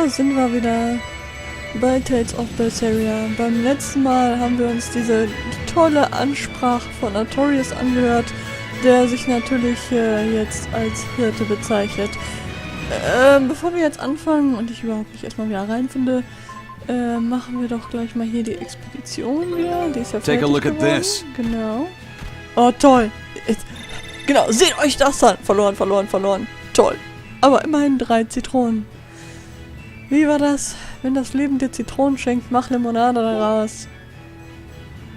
da sind wir wieder bei Tales of Berseria. Beim letzten Mal haben wir uns diese tolle Ansprache von Artorius angehört, der sich natürlich jetzt als Hirte bezeichnet. Bevor wir jetzt anfangen und ich überhaupt nicht erstmal wieder reinfinde, machen wir doch gleich mal hier die Expedition wieder. Die ist ja fertig geworden. Genau. Oh, toll. Genau, seht euch das an. Verloren. Toll. Aber immerhin 3 Zitronen. Wie war das? Wenn das Leben dir Zitronen schenkt, mach Limonade daraus.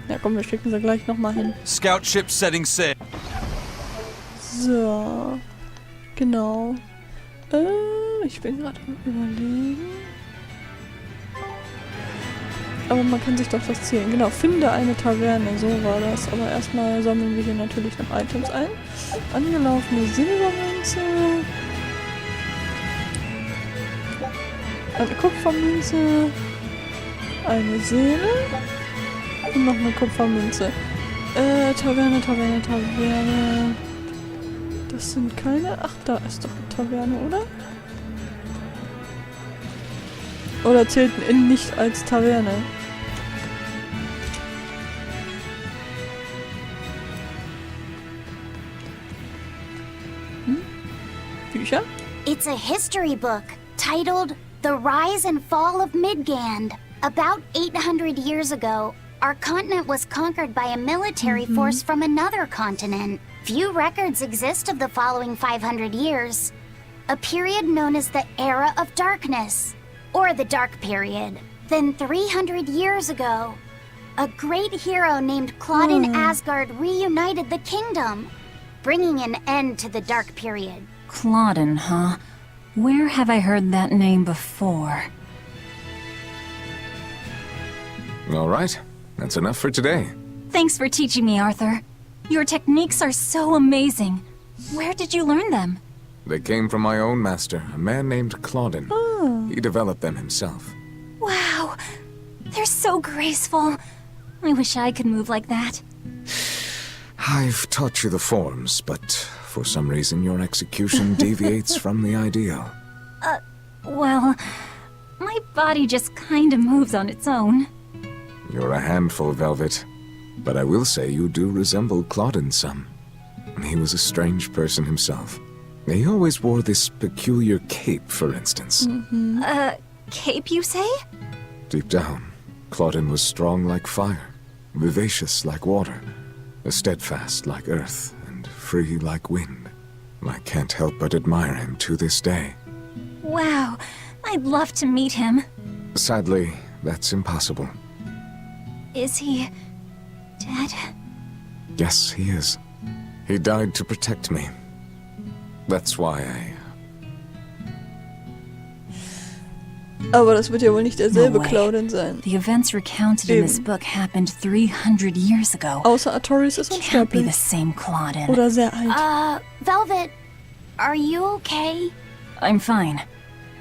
Ja komm, wir schicken sie gleich nochmal hin. Scout ship setting sail. So. Genau. Ich bin gerade am Überlegen. Aber man kann sich doch das zählen. Genau, finde eine Taverne, so war das. Aber erstmal sammeln wir hier natürlich noch Items ein. Angelaufene Silbermünze. Eine Kupfermünze. Eine Seele. Und noch eine Kupfermünze. Taverne. Das sind keine... Ach, da ist doch eine Taverne, oder? Oder zählt ein Inn nicht als Taverne? Bücher? It's a history book titled The Rise and Fall of Midgand. About 800 years ago, our continent was conquered by a military force from another continent. Few records exist of the following 500 years. A period known as the Era of Darkness, or the Dark Period. Then 300 years ago, a great hero named Claudin Asgard reunited the kingdom, bringing an end to the Dark Period. Claudin, huh? Where have I heard that name before? All right, that's enough for today. Thanks for teaching me, Arthur. Your techniques are so amazing. Where did you learn them? They came from my own master, a man named Claudin. He developed them himself. Wow, they're so graceful. I wish I could move like that. I've taught you the forms, but for some reason your execution deviates from the ideal. Well, my body just kinda moves on its own. You're a handful, Velvet. But I will say you do resemble Claudin some. He was a strange person himself. He always wore this peculiar cape, for instance. Cape, you say? Deep down, Claudin was strong like fire, vivacious like water, steadfast like earth, and free like wind. I can't help but admire him to this day. Wow, I'd love to meet him. Sadly, that's impossible. Is he... dead? Yes, he is. He died to protect me. That's why Aber das wird ja wohl nicht derselbe Claudin sein. The events recounted in this book happened 300 years ago. Außer Artorius ist Can't be the unsterblich. same Claudin. Oder sehr alt. Velvet, are you okay? I'm fine.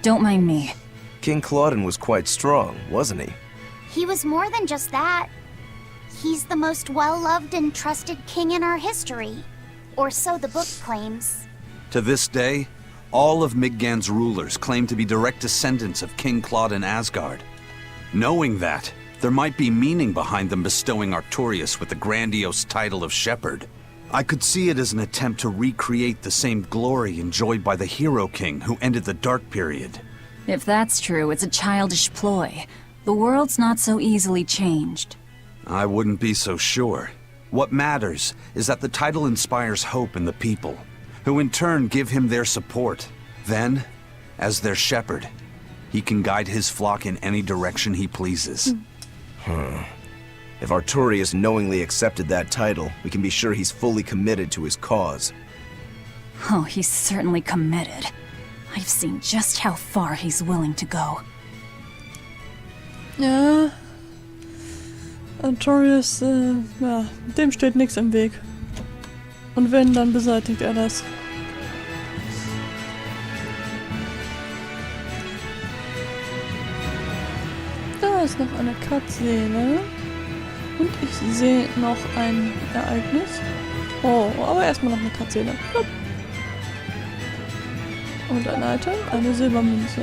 Don't mind me. King Claudin was quite strong, wasn't he? He was more than just that. He's the most well-loved and trusted king in our history. Or so the book claims. To this day, all of Midgand's rulers claim to be direct descendants of King Claudin Asgard. Knowing that, there might be meaning behind them bestowing Artorius with the grandiose title of Shepherd. I could see it as an attempt to recreate the same glory enjoyed by the Hero King who ended the Dark Period. If that's true, it's a childish ploy. The world's not so easily changed. I wouldn't be so sure. What matters is that the title inspires hope in the people, who in turn give him their support. Then, as their shepherd, he can guide his flock in any direction he pleases. If Artorius knowingly accepted that title, we can be sure he's fully committed to his cause. Oh, he's certainly committed. I've seen just how far he's willing to go. Ja. Artorius, ja, dem steht nichts im Weg. Und wenn, dann beseitigt er das. Da ist noch eine Katzseele. Und ich sehe noch ein Ereignis. Oh, aber erstmal noch eine Katzseele. Und ein Item, eine Silbermünze.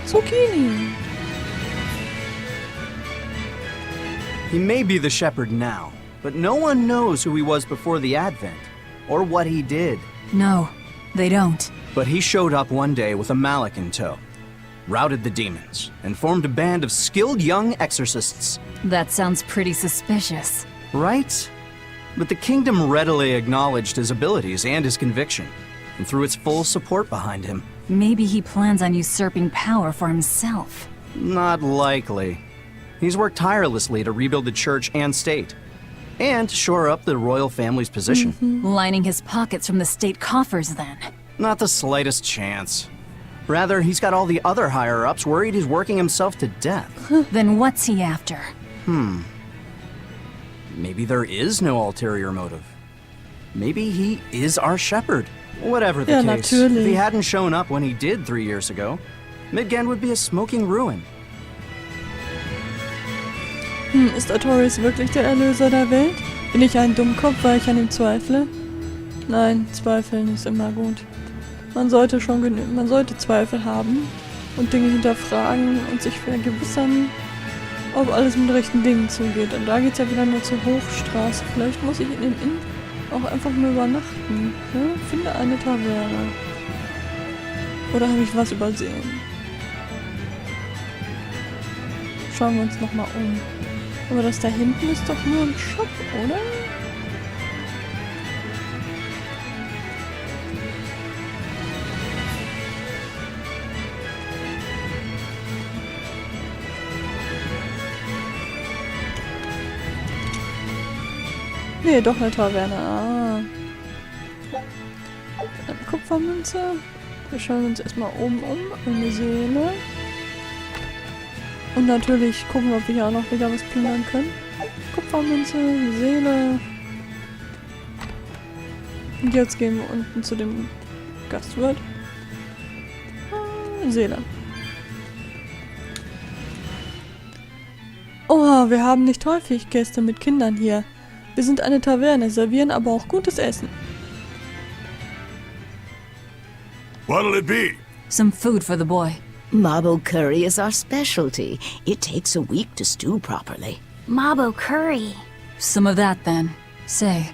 Zucchini. He may be the shepherd now, but no one knows who he was before the Advent, or what he did. No, they don't. But he showed up one day with a mallet in tow, routed the demons, and formed a band of skilled young exorcists. That sounds pretty suspicious. Right? But the kingdom readily acknowledged his abilities and his conviction, and threw its full support behind him. Maybe he plans on usurping power for himself. Not likely. He's worked tirelessly to rebuild the church and state, and to shore up the royal family's position. Lining his pockets from the state coffers, then. Not the slightest chance. Rather, he's got all the other higher-ups worried he's working himself to death. Then what's he after? Maybe there is no ulterior motive. Maybe he is our shepherd. Whatever the Ja, case, natürlich. if he hadn't shown up when he did 3 years ago, Midgand would be a smoking ruin. Ist Artorias wirklich der Erlöser der Welt? Bin ich ein Dummkopf, weil ich an ihm zweifle? Nein, zweifeln ist immer gut. Man sollte Zweifel haben und Dinge hinterfragen und sich vergewissern, ob alles mit rechten Dingen zugeht. Und da geht's ja wieder nur zur Hochstraße. Vielleicht muss ich in den Inn auch einfach nur übernachten. Ja? Finde eine Taverne. Oder habe ich was übersehen? Schauen wir uns nochmal um. Aber das da hinten ist doch nur ein Shop, oder? Nee, doch eine Taverne. Ah. Eine Kupfermünze. Wir schauen uns erstmal oben um. Eine Seele. Und natürlich gucken wir, ob wir hier auch noch wieder was plündern können. Kupfermünze, Seele. Und jetzt gehen wir unten zu dem Gastwirt. Seele. Oh, wir haben nicht häufig Gäste mit Kindern hier. Wir sind eine Taverne, servieren aber auch gutes Essen. What'll it be? Some food for the boy. Mabo curry is our specialty. It takes a week to stew properly. Mabo curry. Some of that, then. Say,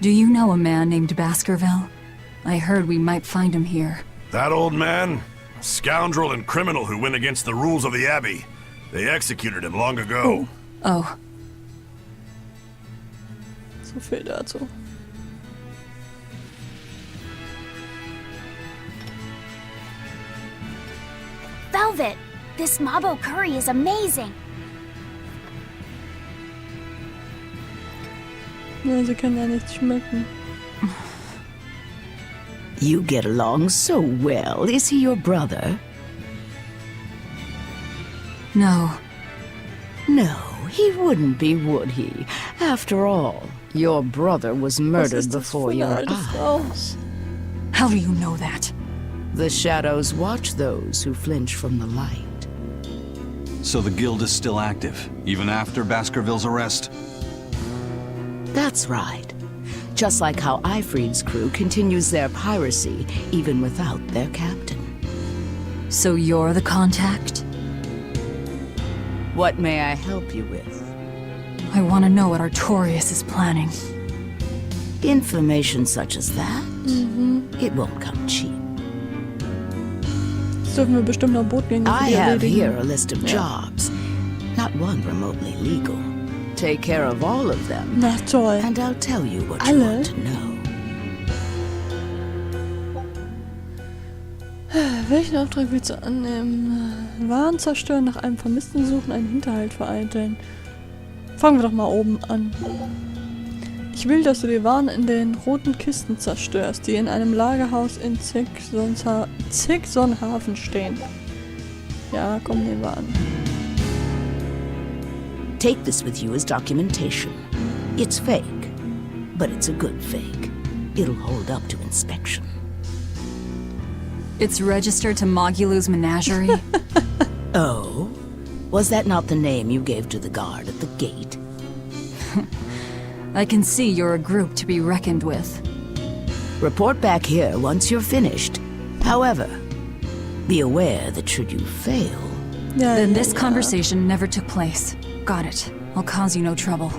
do you know a man named Baskerville? I heard we might find him here. That old man? A scoundrel and criminal who went against the rules of the Abbey. They executed him long ago. Oh, So viel dazu. Velvet, this Mabo curry is amazing. Ja, sie können ja nichts schmecken. You get along so well. Is he your brother? no. No, he wouldn't be, would he? After all, your brother was Was murdered ist das before für eine your alte eyes. Frau? How do you know that? The shadows watch those who flinch from the light. So the guild is still active, even after Baskerville's arrest? That's right. Just like how Ifrid's crew continues their piracy even without their captain. So you're the contact? What may I help you with? I want to know what Artorias is planning. Information such as that? It won't come cheap. Das dürfen wir bestimmt noch Botgänge für I die have here erledigen. a list of jobs, not one remotely legal. Take care of all of them, Na toll. and I'll tell you what you Alle? want to know. Welchen Auftrag willst du annehmen? Waren zerstören, nach einem Vermissten suchen, einen Hinterhalt vereiteln. Fangen wir doch mal oben an. Ich will, dass du die Waren in den roten Kisten zerstörst, die in einem Lagerhaus in Zixonhafen stehen. Ja, komm, nehmen wir an. Take this with you as documentation. It's fake, but it's a good fake. It'll hold up to inspection. It's registered to Mogulu's menagerie? Oh? Was that not the name you gave to the guard at the gate? I can see you're a group to be reckoned with. Report back here once you're finished. However, Be aware that should you fail... Then this conversation never took place. Got it. I'll cause you no trouble.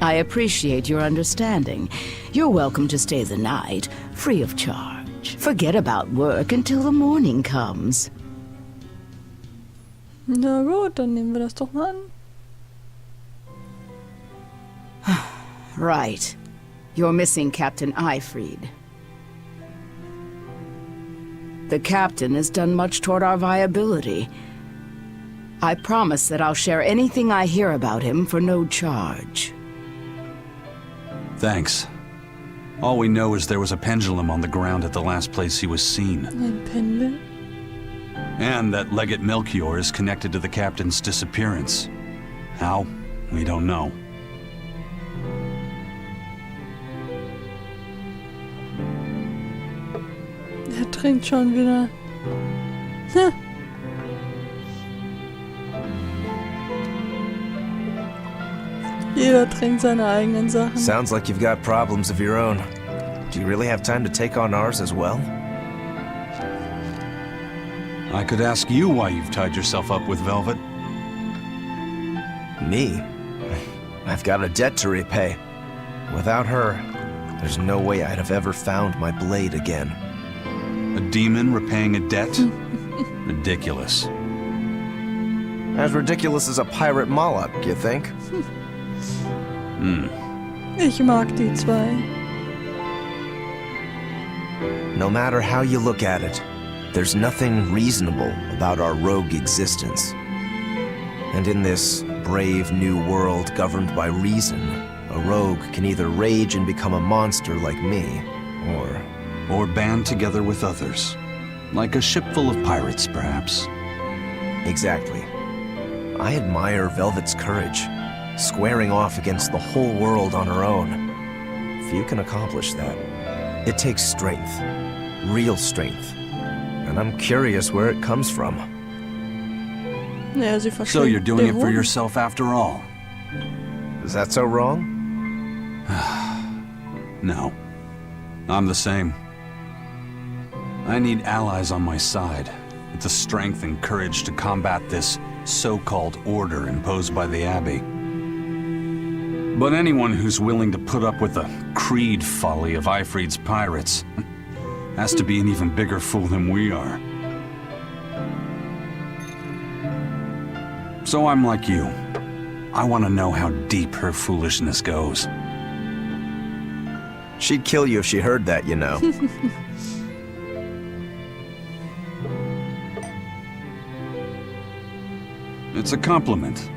I appreciate your understanding. You're welcome to stay the night, free of charge. Forget about work until the morning comes. Na gut, dann nehmen wir das doch mal an. Right. You're missing Captain Eifried. The captain has done much toward our viability. I promise that I'll share anything I hear about him for no charge. Thanks. All we know is there was a pendulum on the ground at the last place he was seen. Ein Pendel. And that Legate Melchior is connected to the captain's disappearance. How? We don't know. Er trinkt schon wieder. Hm. Jeder trinkt seine eigenen Sachen. Sounds like you've got problems of your own. Do you really have time to take on ours as well? I could ask you why you've tied yourself up with Velvet. Me? I've got a debt to repay. Without her, there's no way I'd have ever found my blade again. A demon repaying a debt? Ridiculous. As ridiculous as a pirate Moloch, you think? Ich mag die zwei. No matter how you look at it, there's nothing reasonable about our rogue existence. And in this brave new world governed by reason, a rogue can either rage and become a monster like me, or band together with others. Like a ship full of pirates, perhaps. Exactly. I admire Velvet's courage, squaring off against the whole world on her own. Few can accomplish that. It takes strength, real strength. And I'm curious where it comes from. Ja, sie So you're doing it for Dämonen. yourself after all? Is that so wrong? No. I'm the same. I need allies on my side, with the strength and courage to combat this so-called order imposed by the Abbey. But anyone who's willing to put up with the creed folly of Eifried's pirates has to be an even bigger fool than we are. So I'm like you. I want to know how deep her foolishness goes. She'd kill you if she heard that, you know. It's a compliment.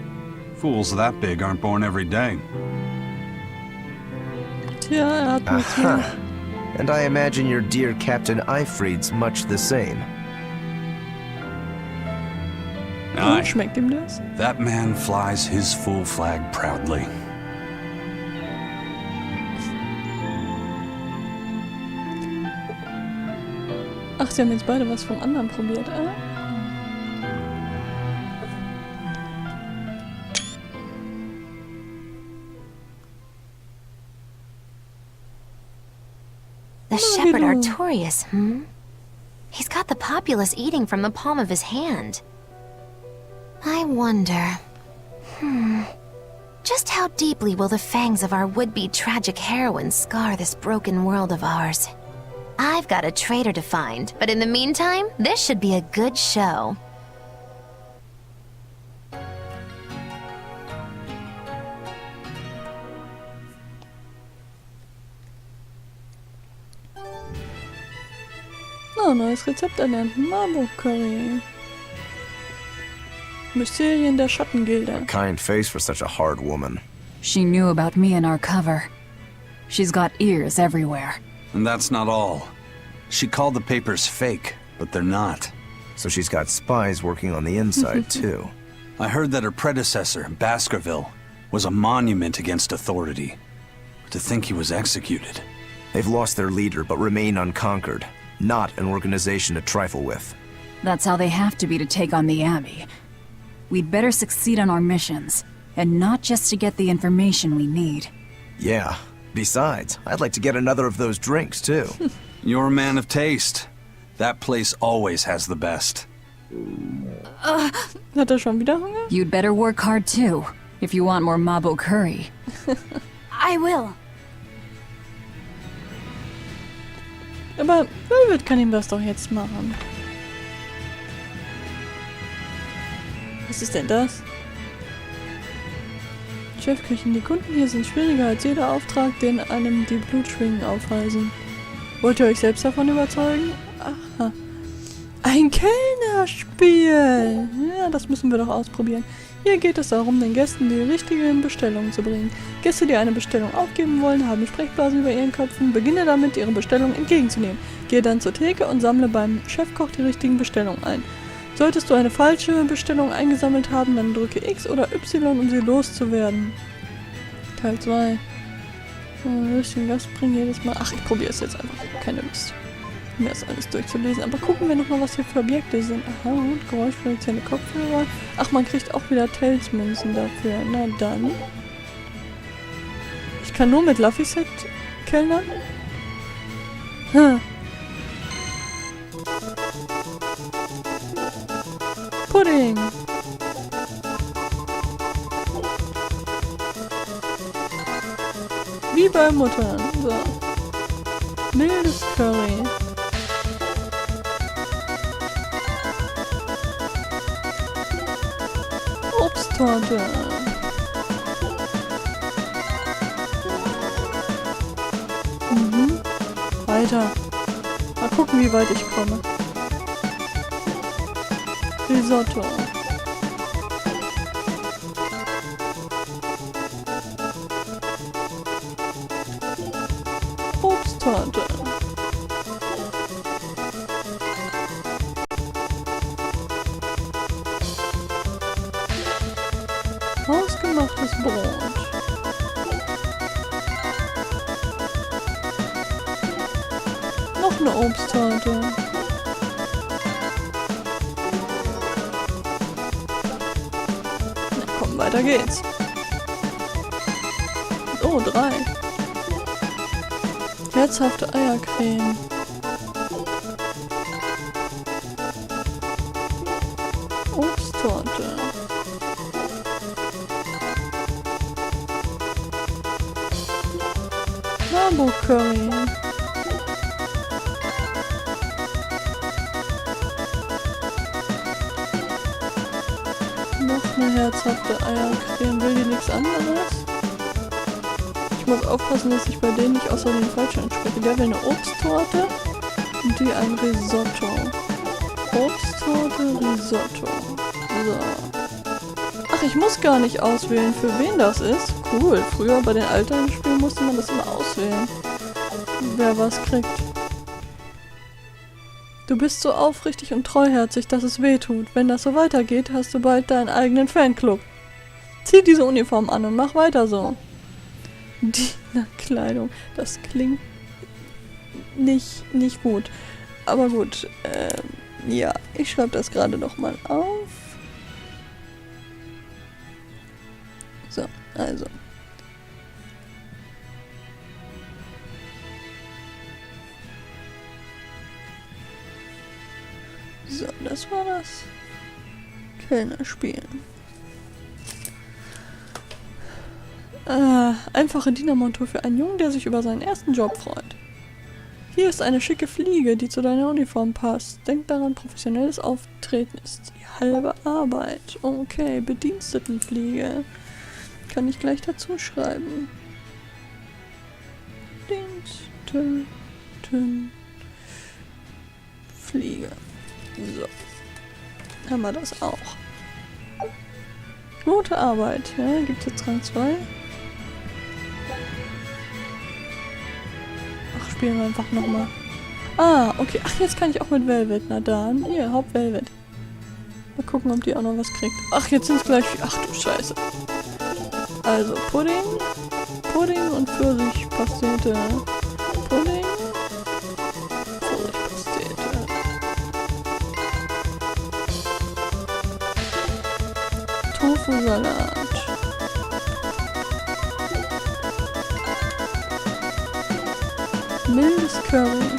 Fools that big aren't born every day. Tja, hat nichts mehr. And I imagine your dear Captain Eifried's much the same. Aye. Schmeckt ihm das? That man flies his full flag proudly. Ach, sie haben jetzt beide was vom anderen probiert, The shepherd Artorius, He's got the populace eating from the palm of his hand. I wonder... Just how deeply will the fangs of our would-be tragic heroine scar this broken world of ours? I've got a traitor to find, but in the meantime, this should be a good show. Oh, neues Rezept erlernt. Marburg Curry. Mysterien der Schattengilde. Kind face for such a hard woman. She knew about me and our cover. She's got ears everywhere. And that's not all. She called the papers fake, but they're not. So she's got spies working on the inside, too. I heard that her predecessor, Baskerville, was a monument against authority. To think he was executed. They've lost their leader, but remain unconquered. Not an organization to trifle with. That's how they have to be to take on the Abbey. We'd better succeed on our missions, and not just to get the information we need. Yeah. Besides, I'd like to get another of those drinks, too. You're a man of taste. That place always has the best. Hat er schon wieder Hunger? You'd better work hard too, if you want more Mabo curry. I will. Aber Velvet kann ihm das doch jetzt machen. Was ist denn das? Chefküchen, die Kunden hier sind schwieriger als jeder Auftrag, den einem die Blutschwingen aufhalsen. Wollt ihr euch selbst davon überzeugen? Aha. Ein Kellnerspiel! Ja, das müssen wir doch ausprobieren. Hier geht es darum, den Gästen die richtigen Bestellungen zu bringen. Gäste, die eine Bestellung aufgeben wollen, haben Sprechblasen über ihren Köpfen. Beginne damit, ihre Bestellung entgegenzunehmen. Gehe dann zur Theke und sammle beim Chefkoch die richtigen Bestellungen ein. Solltest du eine falsche Bestellung eingesammelt haben, dann drücke X oder Y, um sie loszuwerden. Teil 2. Richtigen Gast bringen jedes Mal. Ach, ich probiere es jetzt einfach. Keine Lust, mir das alles durchzulesen. Aber gucken wir nochmal, was hier für Objekte sind. Aha, und geräuschproduzierende Kopfhörer. Ach, man kriegt auch wieder Tails-Münzen dafür. Na dann. Ich kann nur mit Luffy-Set kellnern? Hm. Pudding. Wie bei Muttern. So. Mildes Curry. Obsttorte. Weiter. Mal gucken, wie weit ich komme. Risotto. Obsttorte. Hausgemachtes Brot. Noch eine Obsttorte. Weiter geht's. Oh, 3. Herzhafte Eiercreme. Obsttorte. Mabo Curry. Noch eine herzhafte Eiercreme. Will die nichts anderes? Ich muss aufpassen, dass ich bei denen nicht außerdem falsch anspreche. Der will eine Obsttorte und die ein Risotto. Obsttorte, Risotto. So. Ach, ich muss gar nicht auswählen, für wen das ist. Cool. Früher bei den alten Spielen musste man das immer auswählen. Wer was kriegt. Du bist so aufrichtig und treuherzig, dass es weh tut. Wenn das so weitergeht, hast du bald deinen eigenen Fanclub. Zieh diese Uniform an und mach weiter so. Dienerkleidung. Das klingt nicht gut. Aber gut, ja, ich schreibe das gerade noch mal auf. So, also. So, das war das Kellnerspiel. Einfache Dienermontur für einen Jungen, der sich über seinen ersten Job freut. Hier ist eine schicke Fliege, die zu deiner Uniform passt. Denk daran, professionelles Auftreten ist die halbe Arbeit. Okay, Bedienstetenfliege. Kann ich gleich dazu schreiben. Bedienstetenfliege. So. Haben wir das auch. Gute Arbeit. Ja, gibt es jetzt Rang 2? Ach, spielen wir einfach nochmal. Ah, okay. Ach, jetzt kann ich auch mit Velvet. Na dann. Hier, Haupt-Velvet. Mal gucken, ob die auch noch was kriegt. Ach, jetzt sind es gleich 4. Ach du Scheiße. Also, Pudding. Pudding und Pfirsichpastete. Pudding. Pfirsichpastete. Tofu-Salat. Mildes Curry.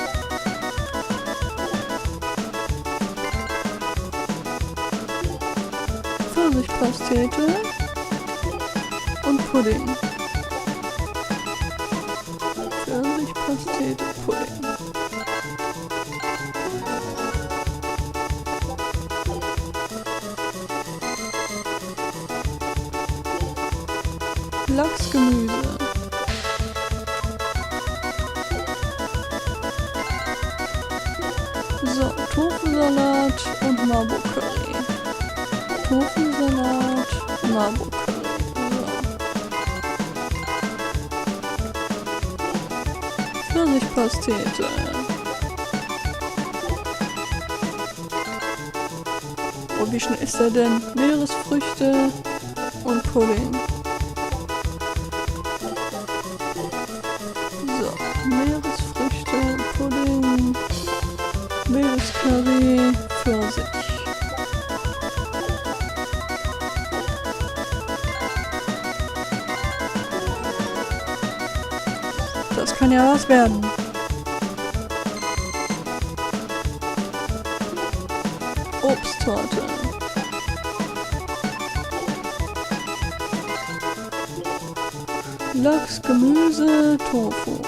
Pfirsichpastete und Pudding. Pfirsichpastete, Pudding. Lachsgemüse. So, Tofusalat und Marburg-Curry. Tofusalat, Marburg-Curry. So. Pfirsichpastete. Oh, wie schnell ist er denn? Meeresfrüchte und Pudding. So, Meeresfrüchte, Pudding, Meerescurry, Pfirsich. Das kann ja was werden. Obsttorte. Lachs, Gemüse, Tofu.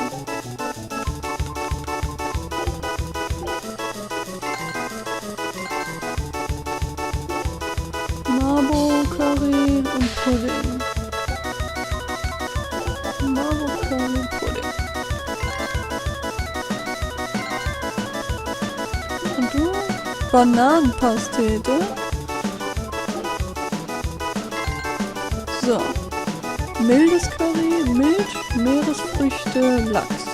Marburg-Curry und Pudding. Marburg-Curry und Pudding. Und du? Bananenpastete. So. Mildes Curry, mild, Meeresfrüchte, Lachs.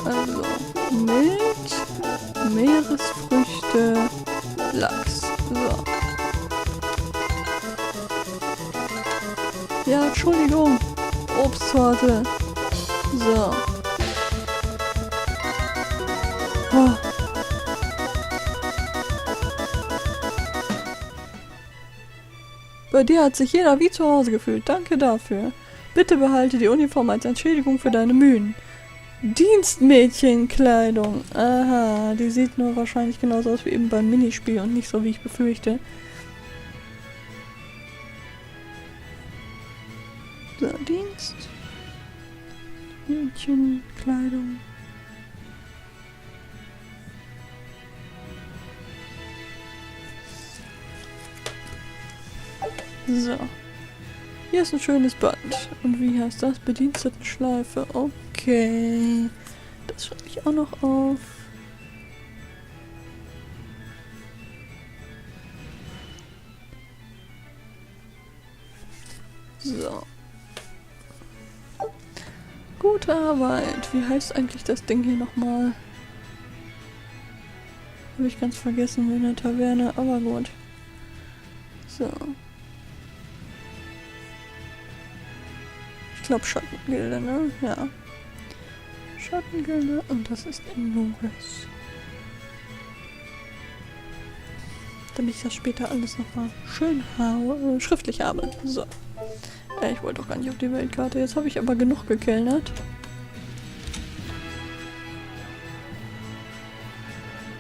Also, mild, Meeresfrüchte, Lachs. So. Ja, Entschuldigung. Obsttorte. So. Oh. Bei dir hat sich jeder wie zu Hause gefühlt. Danke dafür. Bitte behalte die Uniform als Entschädigung für deine Mühen. Dienstmädchenkleidung. Aha, die sieht nur wahrscheinlich genauso aus wie eben beim Minispiel und nicht so, wie ich befürchte. So, Dienst. Mädchenkleidung. So. Hier ist ein schönes Band. Und wie heißt das? Bedienstetenschleife. Okay. Das schreibe ich auch noch auf. So. Gute Arbeit. Wie heißt eigentlich das Ding hier nochmal? Habe ich ganz vergessen in der Taverne, aber gut. So. Ich glaube Schattengilde, ne? Ja. Schattengilde und das ist in Loris. Damit ich das später alles nochmal schön schriftlich habe. So. Ich wollte doch gar nicht auf die Weltkarte. Jetzt habe ich aber genug gekellnert.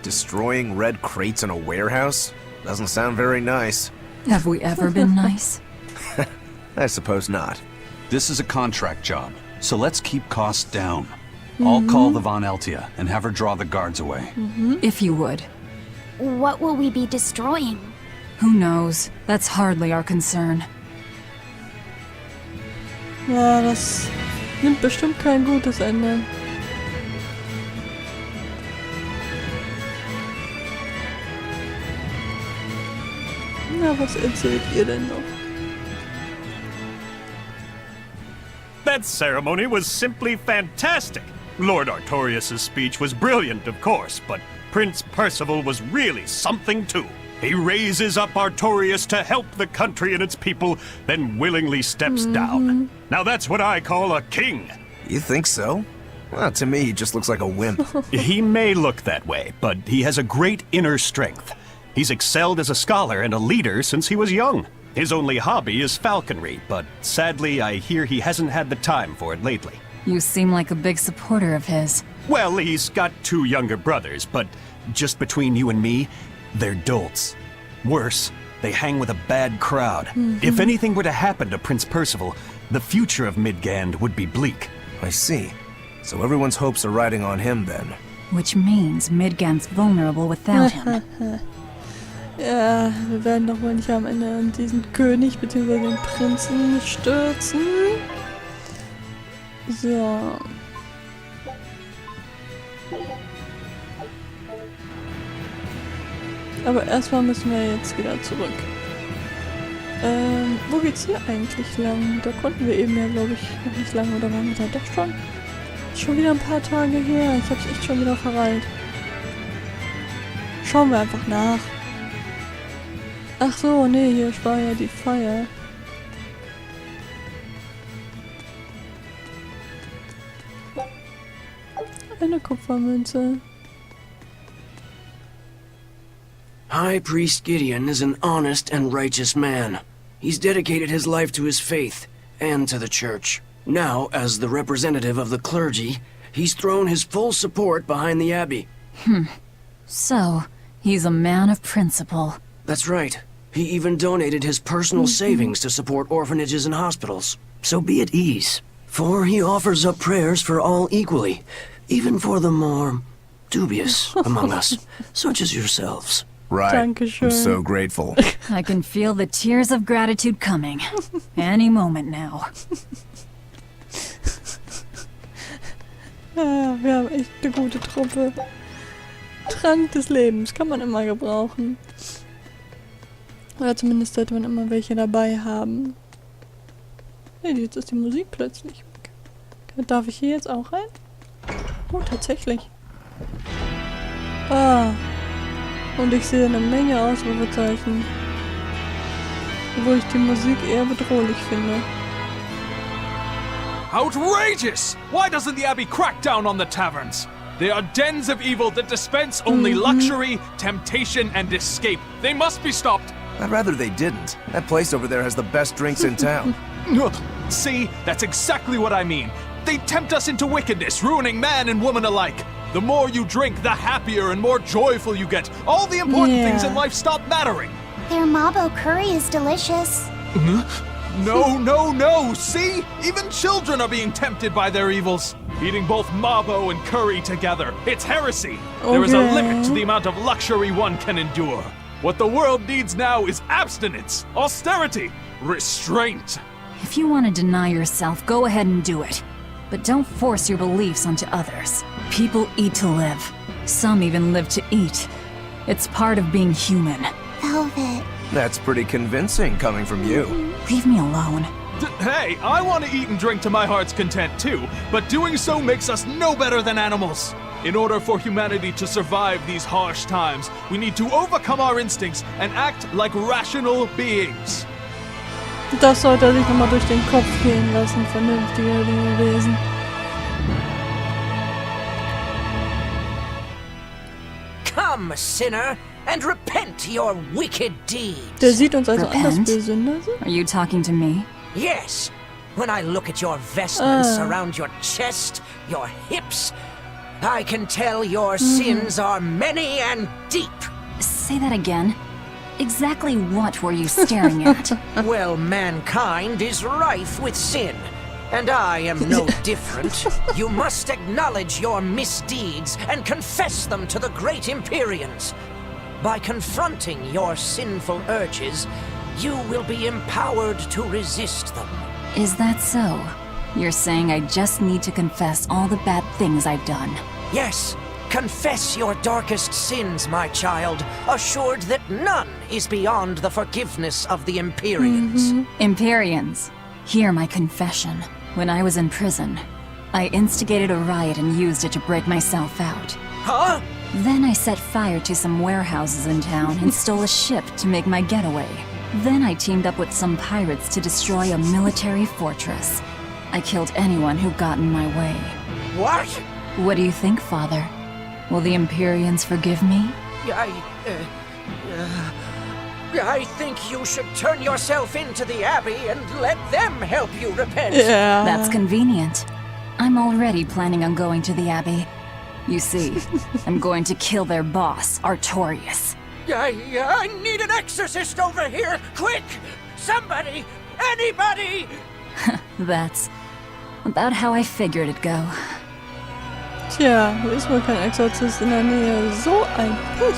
Destroying red crates in a warehouse? Doesn't sound very nice. Have we ever been nice? I suppose not. This is a contract job, so let's keep costs down. I'll call the Von Eltia and have her draw the guards away. If you would. What will we be destroying? Who knows? That's hardly our concern. Ja, das nimmt bestimmt kein gutes Ende. Na, was erzählt ihr denn noch? That ceremony was simply fantastic. Lord Artorias' speech was brilliant, of course, but Prince Percival was really something too. He raises up Artorias to help the country and its people, then willingly steps down. Now that's what I call a king. You think so? Well, to me, he just looks like a wimp. He may look that way, but he has a great inner strength. He's excelled as a scholar and a leader since he was young. His only hobby is falconry, but sadly I hear he hasn't had the time for it lately. You seem like a big supporter of his. Well, he's got 2 younger brothers, but just between you and me, they're dolts. Worse, They hang with a bad crowd. If anything were to happen to Prince Percival, the future of Midgand would be bleak. I see. So everyone's hopes are riding on him then. Which means Midgand's vulnerable without him. Ja, wir werden doch wohl nicht am Ende diesen König bzw. den Prinzen stürzen. So. Aber erstmal müssen wir jetzt wieder zurück. Wo geht's hier eigentlich lang? Da konnten wir eben ja, glaube ich, noch nicht lang, oder waren wir da doch schon? Ist schon wieder ein paar Tage her. Ich hab's echt schon wieder verreilt. Schauen wir einfach nach. Ach so, nee, hier war ja die Feier. Eine Kupfermünze. High Priest Gideon is an honest and righteous man. He's dedicated his life to his faith and to the church. Now, as the representative of the clergy, he's thrown his full support behind the abbey. So, he's a man of principle. That's right. He even donated his personal savings to support orphanages and hospitals. So be at ease, for he offers up prayers for all equally, even for the more dubious among us, such as yourselves. Right. Dankeschön. I'm so grateful. I can feel the tears of gratitude coming. Any moment now. Ja, wir haben echt eine gute Truppe. Trank des Lebens kann man immer gebrauchen. Oder zumindest sollte man immer welche dabei haben. Hey, jetzt ist die Musik plötzlich weg. Darf ich hier jetzt auch rein? Oh, tatsächlich. Ah. Und ich sehe eine Menge Ausrufezeichen. Obwohl ich die Musik eher bedrohlich finde. Outrageous! Why doesn't the Abbey crack down on the taverns? They are dens of evil that dispense only luxury, temptation, and escape. They must be stopped! I'd rather they didn't. That place over there has the best drinks in town. See, that's exactly what I mean. They tempt us into wickedness, ruining man and woman alike. The more you drink, the happier and more joyful you get. All the important things in life stop mattering. Their mabo curry is delicious. No, no, no! See? Even children are being tempted by their evils. Eating both mabo and curry together. It's heresy. There is a limit to the amount of luxury one can endure. What the world needs now is abstinence, austerity, restraint. If you want to deny yourself, go ahead and do it. But don't force your beliefs onto others. People eat to live. Some even live to eat. It's part of being human. Velvet. That's pretty convincing coming from you. Leave me alone. Hey, I want to eat and drink to my heart's content too, but doing so makes us no better than animals. In order for humanity to survive these harsh times, we need to overcome our instincts and act like rational beings. Das sollte sich nochmal durch den Kopf gehen lassen, vernünftige Dinge lesen. Come, sinner, and repent your wicked deeds. Der sieht uns also anders Bösünder sind? Are you talking to me? Yes. When I look at your vestments around your chest, your hips, I can tell your sins are many and deep. Say that again. Exactly what were you staring at? Well, mankind is rife with sin, and I am no different. You must acknowledge your misdeeds and confess them to the great Empyreans. By confronting your sinful urges, you will be empowered to resist them. Is that so? You're saying I just need to confess all the bad things I've done? Yes. Confess your darkest sins, my child, assured that none is beyond the forgiveness of the Empyreans. Empyreans, hear my confession. When I was in prison, I instigated a riot and used it to break myself out. Huh? Then I set fire to some warehouses in town and stole a ship to make my getaway. Then I teamed up with some pirates to destroy a military fortress. I killed anyone who got in my way. What? What do you think, Father? Will the Empyreans forgive me? I think you should turn yourself into the Abbey and let them help you repent. Yeah. That's convenient. I'm already planning on going to the Abbey. You see, I'm going to kill their boss, Artorius. I need an exorcist over here! Quick! Somebody! Anybody! That's about how I figured it'd go. Tja, hier ist wohl kein Exorzist in der Nähe. So ein Pech.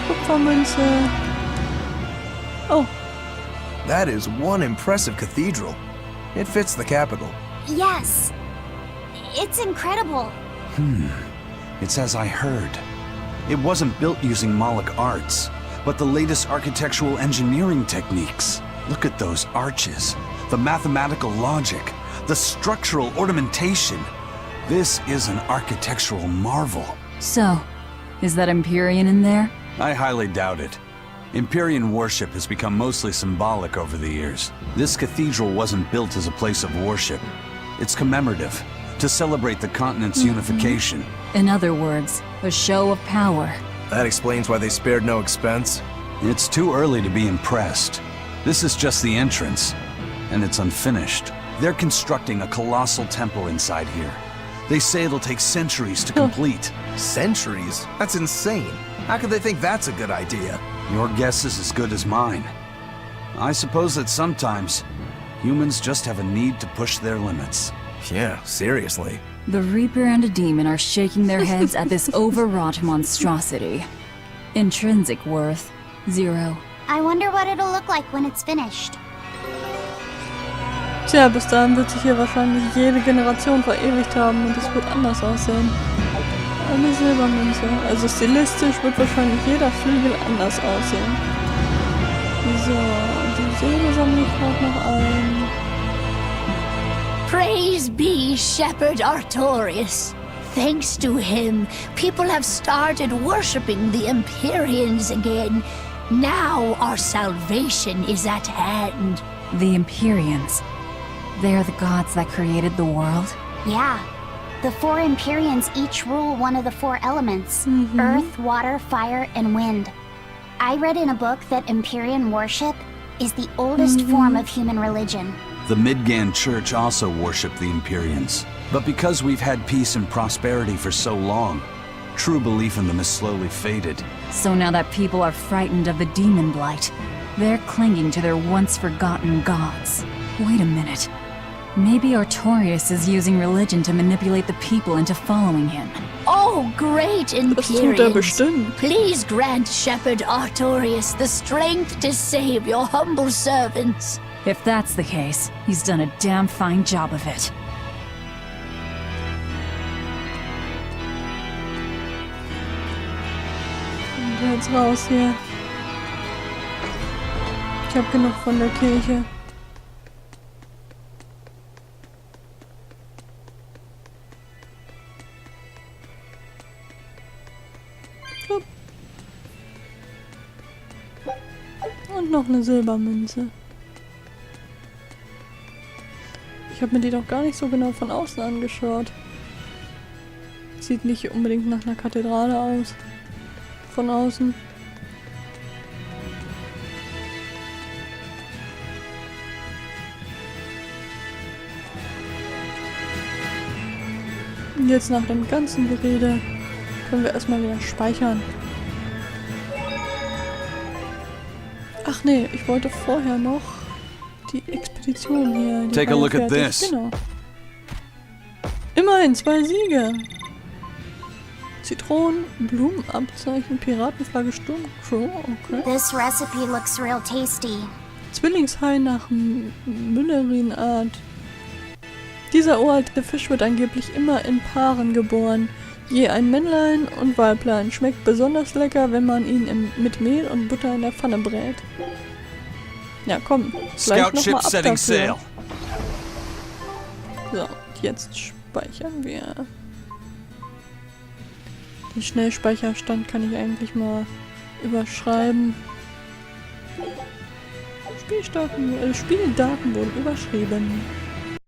Kupfermünze. Oh. That is one impressive cathedral. It fits the capital. Yes. It's incredible. It's as I heard. It wasn't built using Moloch arts, but the latest architectural engineering techniques. Look at those arches, the mathematical logic, the structural ornamentation. This is an architectural marvel. So, is that Empyrean in there? I highly doubt it. Empyrean worship has become mostly symbolic over the years. This cathedral wasn't built as a place of worship. It's commemorative, to celebrate the continent's unification. In other words, a show of power. That explains why they spared no expense. It's too early to be impressed. This is just the entrance, and it's unfinished. They're constructing a colossal temple inside here. They say it'll take centuries to complete. Centuries? That's insane. How could they think that's a good idea? Your guess is as good as mine. I suppose that sometimes humans just have a need to push their limits. Yeah, seriously. The Reaper and a demon are shaking their heads at this overwrought monstrosity. Intrinsic worth, 0. I wonder what it'll look like when it's finished. Tja, bis dahin wird sich hier wahrscheinlich jede Generation verewigt haben und es wird anders aussehen. Eine Silbermünze. Also stilistisch wird wahrscheinlich jeder Flügel anders aussehen. So, die Säge sammle ich gerade noch ein. Praise be Shepherd Artorius. Thanks to him, people have started worshipping the Empyreans again. Now our salvation is at hand. The Empyreans. They are the gods that created the world? Yeah. The 4 Empyreans each rule one of the 4 elements. Earth, water, fire, and wind. I read in a book that Empyrean worship is the oldest form of human religion. The Midgand Church also worshipped the Empyreans. But because we've had peace and prosperity for so long, true belief in them has slowly faded. So now that people are frightened of the demon blight, they're clinging to their once-forgotten gods. Wait a minute. Maybe Artorius is using religion to manipulate the people into following him. Oh, great Das tut er Empyreans! bestimmt. Please grant Shepherd Artorius the strength to save your humble servants. If that's the case, he's done a damn fine job of it. Und jetzt raus hier. Ich hab genug von der Kirche. Flupp. Und noch eine Silbermünze. Ich habe mir die doch gar nicht so genau von außen angeschaut. Sieht nicht unbedingt nach einer Kathedrale aus. Von außen. Und jetzt nach dem ganzen Gerede können wir erstmal wieder speichern. Ach nee, ich wollte vorher noch die Expedition hier. Die Take a look at fertig. this. Genau. Immerhin 2 Siege. Zitronen, Blumenabzeichen, Piratenflagge, Sturmcrew. Okay. This recipe looks real tasty. Zwillingshai nach Müllerin-Art. Dieser uralte Fisch wird angeblich immer in Paaren geboren. Je ein Männlein und Weiblein. Schmeckt besonders lecker, wenn man ihn mit Mehl und Butter in der Pfanne brät. Ja, komm. Gleich noch mal ab dafür. So, jetzt speichern wir. Den Schnellspeicherstand kann ich eigentlich mal überschreiben. Spieldaten wurden überschrieben.